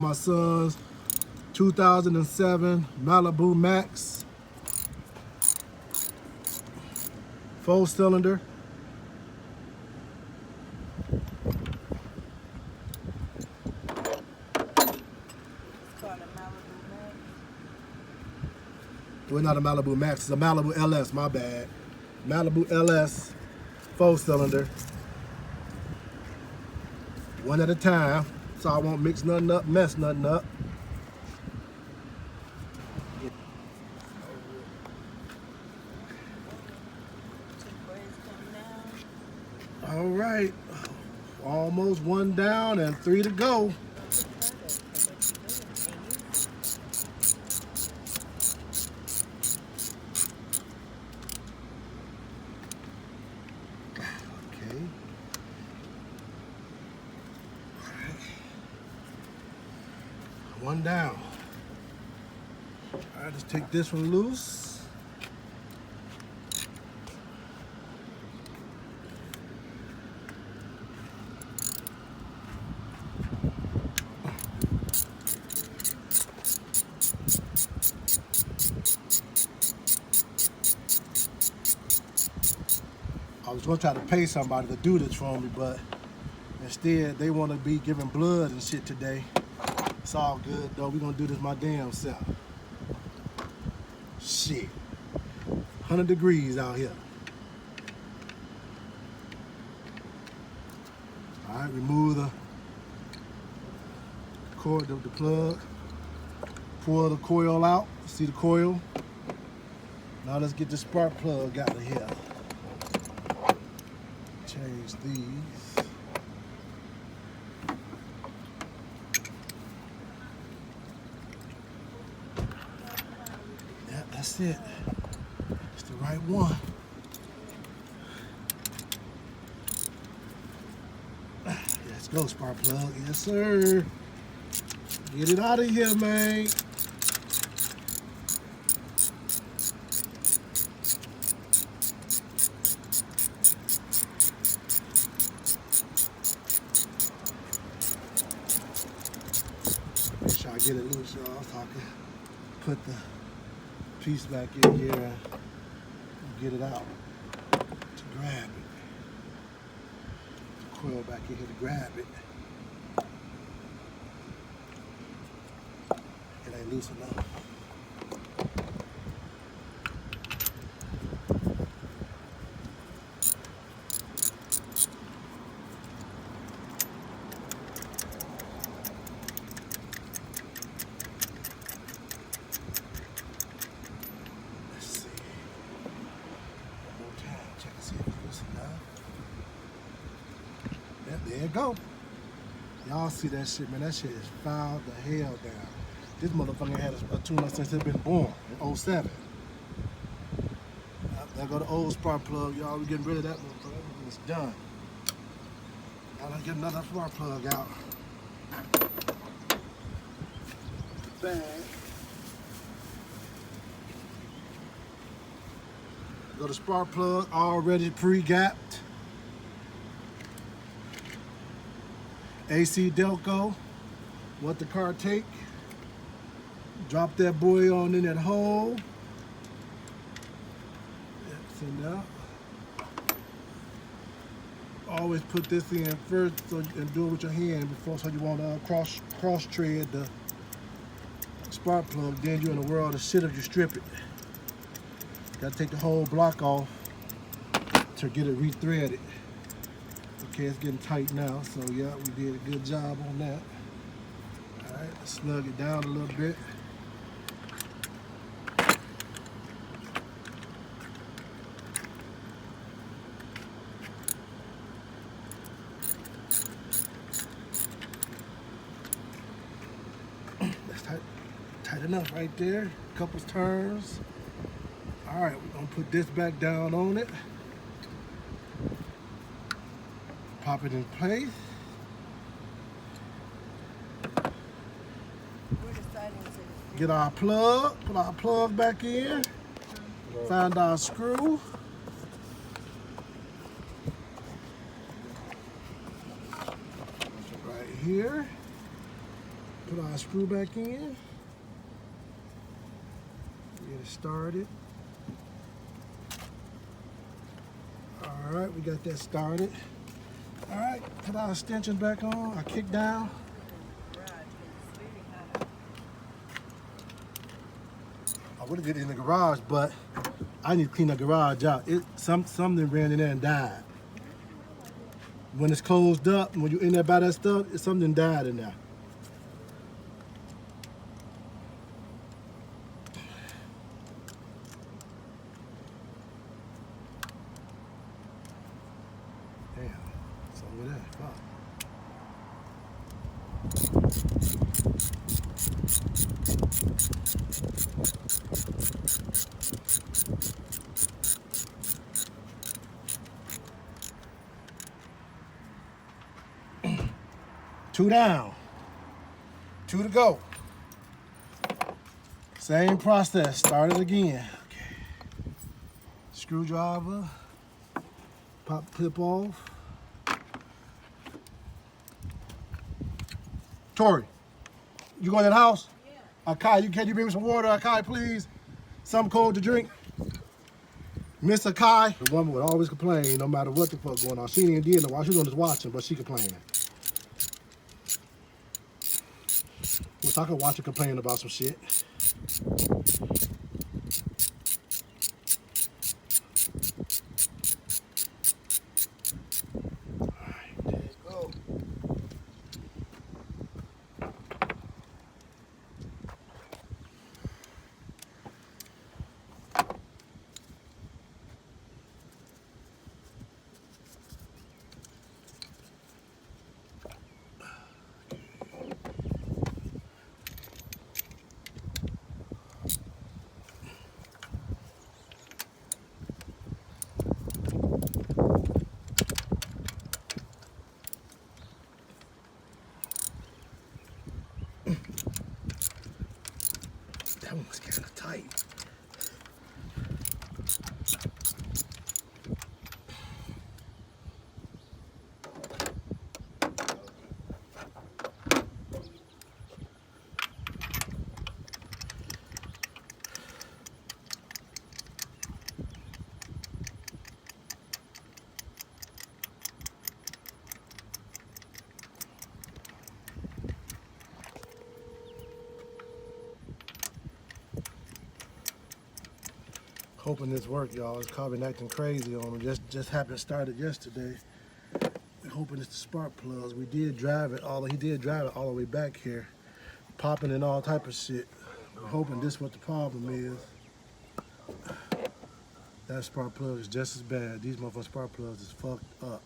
My son's 2007 Malibu Max, 4-cylinder. Well, not a Malibu Max, it's a Malibu LS, my bad. Malibu LS, 4-cylinder. One at a time, so I won't mix nothing up, mess nothing up. All right, almost one down and 3 to go. Okay. One down. All right, let's take this one loose. I was gonna try to pay somebody to do this for me, but instead they want to be giving blood and shit today. It's all good though. We're gonna do this my damn self. Shit. 100 degrees out here. All right, remove the cord, the plug. Pull the coil out. See the coil? Now let's get the spark plug out of here. Change these. Yeah, that's it. It's the right one. Let's go, spark plug. Yes, sir. Get it out of here, man. Make sure I get it loose, y'all, so I can put the piece back in here and get it out to grab it. The coil back in here to grab it. It ain't loose enough. There you go. Y'all see that shit, man. That shit is fouled the hell down. This motherfucker had a tuna since it been born in 07. There go the old spark plug, y'all. We getting rid of that motherfucker. It's done. Now let's get another spark plug out. Bang. Go to spark plug, already pre-gapped. AC Delco, what the car take. Drop that boy on in that hole. Send out. Always put this in first and do it with your hand before, so you want to cross tread the spark plug. Then you're in the world of shit if you strip it. Got to take the whole block off to get it rethreaded. Okay, it's getting tight now, so yeah, we did a good job on that. All right, let's snug it down a little bit. That's tight enough right there. Couple turns. All right, we're gonna put this back down on it. Pop it in place. Get our plug, put our plug back in. Find our screw. Right here. Put our screw back in. Get it started. All right, we got that started. All right, put our extensions back on, our kick down. I would have did it in the garage, but I need to clean the garage out. Something ran in there and died. When it's closed up, when you're in there by that stuff, something died in there. Damn, something with that. Fuck. Two down, two to go. Same process, start it again. Okay. Screwdriver, pop clip off. Tori, you going in the house? Yeah. Akai, can you bring me some water, Akai, please? Something cold to drink. Miss Akai, the woman would always complain no matter what the fuck going on. She ain't even did no while she was just watching, but she complaining. Wish I could watch her complain about some shit. Alright, there you go. That one was kind of tight. Hoping this work, y'all. It's carbon acting crazy on me. Just happened to start it yesterday. We're hoping it's the spark plugs. He did drive it all the way back here, popping and all type of shit. We're hoping this is what the problem is. That spark plug is just as bad. These motherfucking spark plugs is fucked up.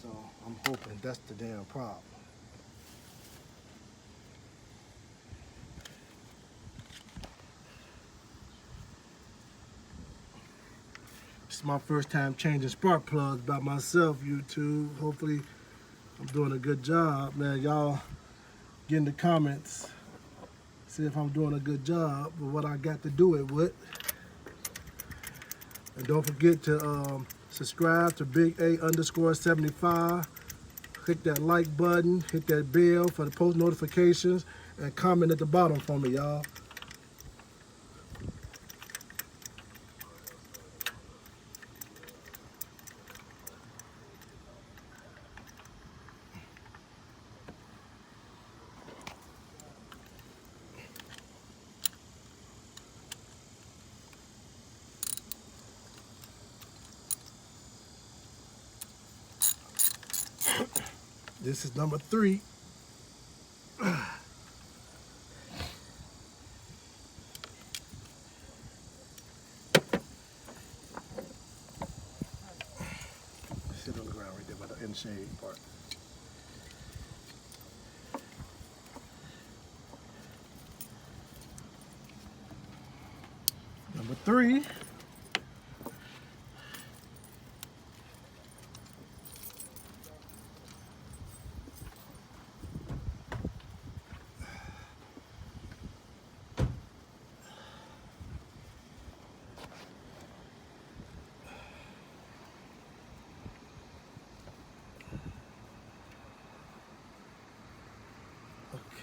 So I'm hoping that's the damn problem. It's my first time changing spark plugs by myself, YouTube. Hopefully I'm doing a good job. Man, y'all get in the comments, see if I'm doing a good job with what I got to do it with. And don't forget to subscribe to Big A_75. Click that like button, hit that bell for the post notifications, and comment at the bottom for me, y'all. This is number 3. Sit on the ground right there by the in shade part. Number 3.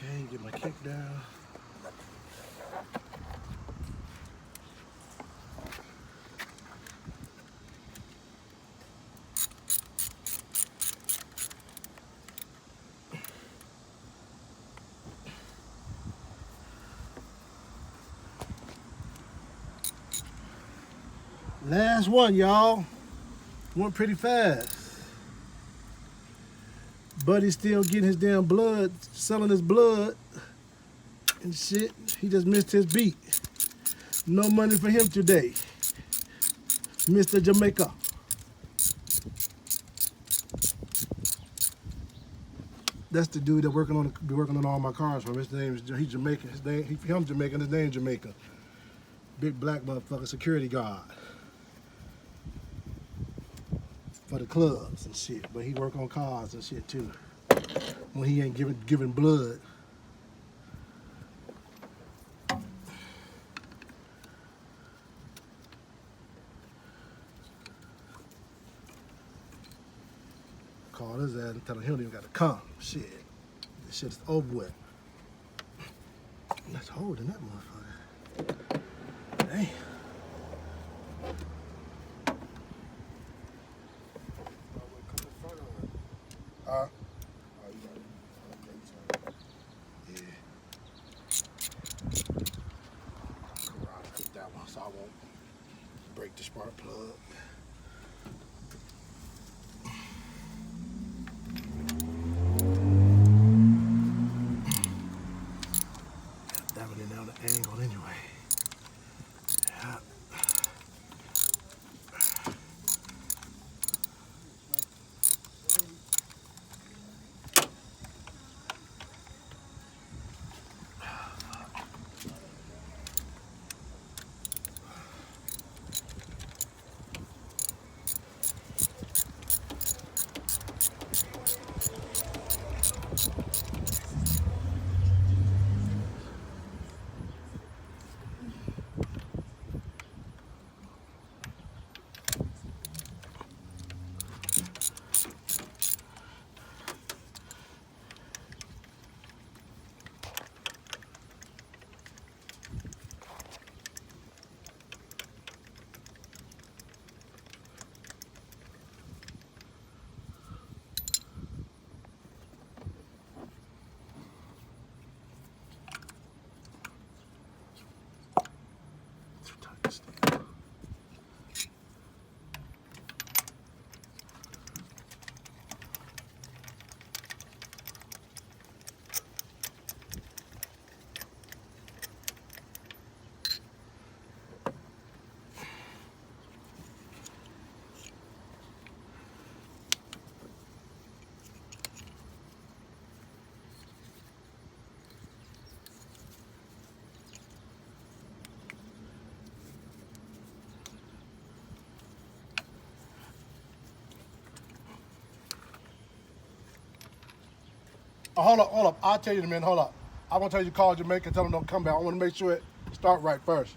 Okay, get my kick down. Last one, y'all. Went pretty fast. Buddy's still getting his damn blood, selling his blood and shit. He just missed his beat. No money for him today. Mr. Jamaica. That's the dude that working on all my cars for. His name is he's Jamaican. His name he's Jamaican. His name Jamaica. Big black motherfucker, security guard for the clubs and shit. But he work on cars and shit too. When he ain't giving blood. Call his ass and tell him he don't even got to come. Shit. This shit is over with. That's holding that motherfucker. Damn. Oh, you got it. Okay, yeah. I'll put that one so I won't break the spark plug. That one in there on the angle anyway. Yeah. Oh, hold up. I'll tell you in a minute. Hold up. I'm gonna tell you to call Jamaica and tell them don't come back. I want to make sure it start right first.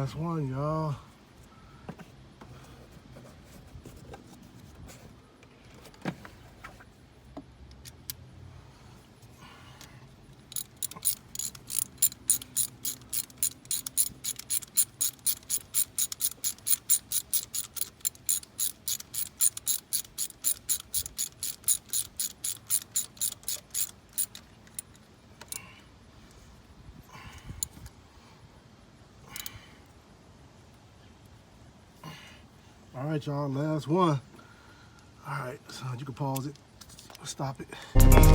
Last one, y'all. All right, y'all, last one. All right, so you can pause it, stop it.